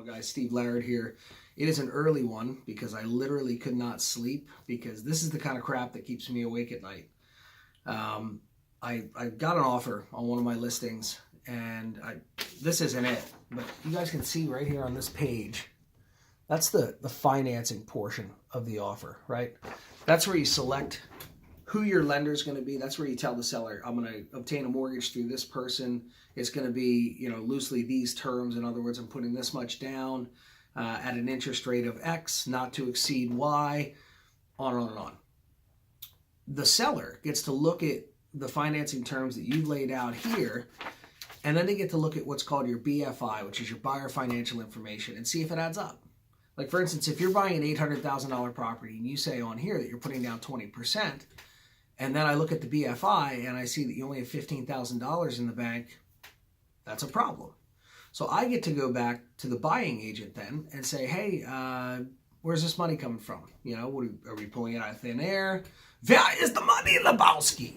Guys, Steve Laird here. It is an early one because I literally could not sleep because this is the kind of crap that keeps me awake at night. I got an offer on one of my listings, and this isn't it, but you guys can see right here on this page, that's the financing portion of the offer, right? That's where you select who your lender is going to be. That's where you tell the seller, I'm going to obtain a mortgage through this person. It's going to be, loosely these terms. In other words, I'm putting this much down at an interest rate of X, not to exceed Y, on and on and on. The seller gets to look at the financing terms that you've laid out here, and then they get to look at what's called your BFI, which is your buyer financial information, and see if it adds up. Like, for instance, if you're buying an $800,000 property and you say on here that you're putting down 20%, and then I look at the BFI and I see that you only have $15,000 in the bank, that's a problem. So I get to go back to the buying agent then and say, hey, where's this money coming from? Are we pulling it out of thin air? Where is the money, Lebowski?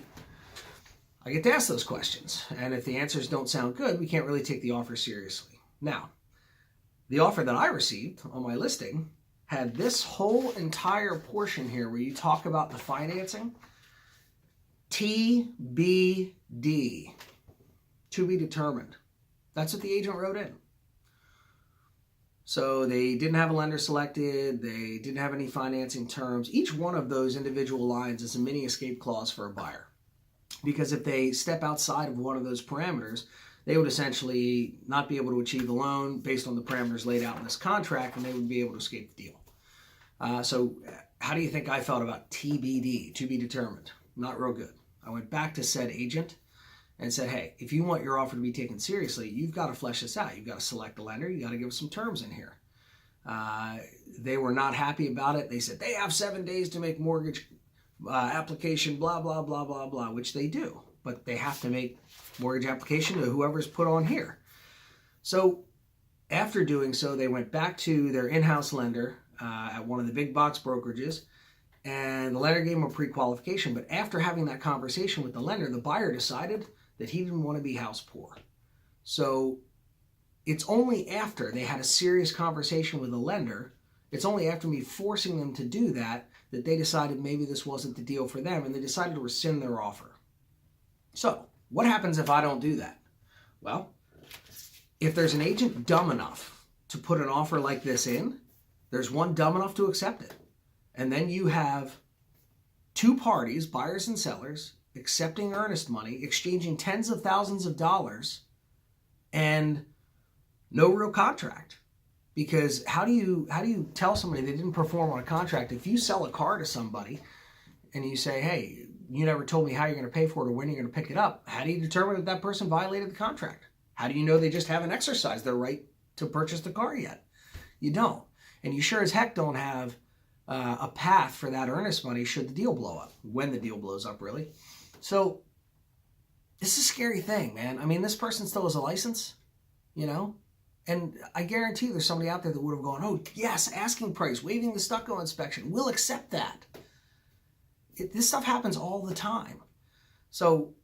I get to ask those questions. And if the answers don't sound good, we can't really take the offer seriously. Now, the offer that I received on my listing had this whole entire portion here where you talk about the financing. TBD, to be determined. That's what the agent wrote in. So they didn't have a lender selected. They didn't have any financing terms. Each one of those individual lines is a mini escape clause for a buyer. Because if they step outside of one of those parameters, they would essentially not be able to achieve the loan based on the parameters laid out in this contract, and they would be able to escape the deal. So how do you think I felt about TBD, to be determined? Not real good. I went back to said agent and said, hey, if you want your offer to be taken seriously, you've got to flesh this out. You've got to select a lender. You got to give us some terms in here. They were not happy about it. They said they have 7 days to make mortgage application, blah, blah, blah, blah, blah, which they do. But they have to make mortgage application to whoever's put on here. So after doing so, they went back to their in-house lender at one of the big box brokerages, and the lender gave them a pre-qualification. But after having that conversation with the lender, the buyer decided that he didn't want to be house poor. So it's only after they had a serious conversation with the lender, it's only after me forcing them to do that, that they decided maybe this wasn't the deal for them, and they decided to rescind their offer. So what happens if I don't do that? Well, if there's an agent dumb enough to put an offer like this in, there's one dumb enough to accept it. And then you have two parties, buyers and sellers, accepting earnest money, exchanging tens of thousands of dollars, and no real contract. Because how do you tell somebody they didn't perform on a contract? If you sell a car to somebody and you say, hey, you never told me how you're going to pay for it or when you're going to pick it up, how do you determine if that person violated the contract? How do you know they just haven't exercised their right to purchase the car yet? You don't. And you sure as heck don't have a path for that earnest money should the deal blow up, when the deal blows up, really. So this is a scary thing, man. I mean, this person still has a license, and I guarantee there's somebody out there that would have gone, oh, yes, asking price, waiving the stucco inspection. We'll accept that. This stuff happens all the time. So,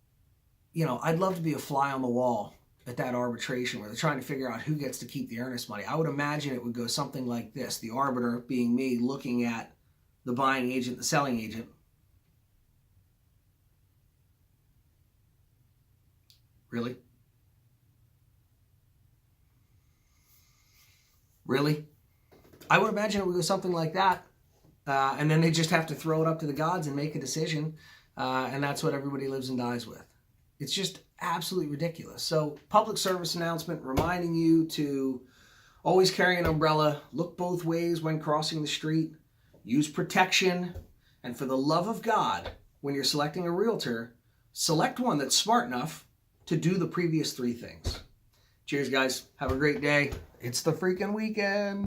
I'd love to be a fly on the wall at that arbitration where they're trying to figure out who gets to keep the earnest money. I would imagine it would go something like this. The arbiter being me looking at the buying agent, the selling agent. Really? Really? I would imagine it would go something like that. And then they just have to throw it up to the gods and make a decision. And that's what everybody lives and dies with. It's just absolutely ridiculous. So, public service announcement reminding you to always carry an umbrella, look both ways when crossing the street, use protection, and for the love of God, when you're selecting a realtor, select one that's smart enough to do the previous 3 things. Cheers, guys. Have a great day. It's the freaking weekend.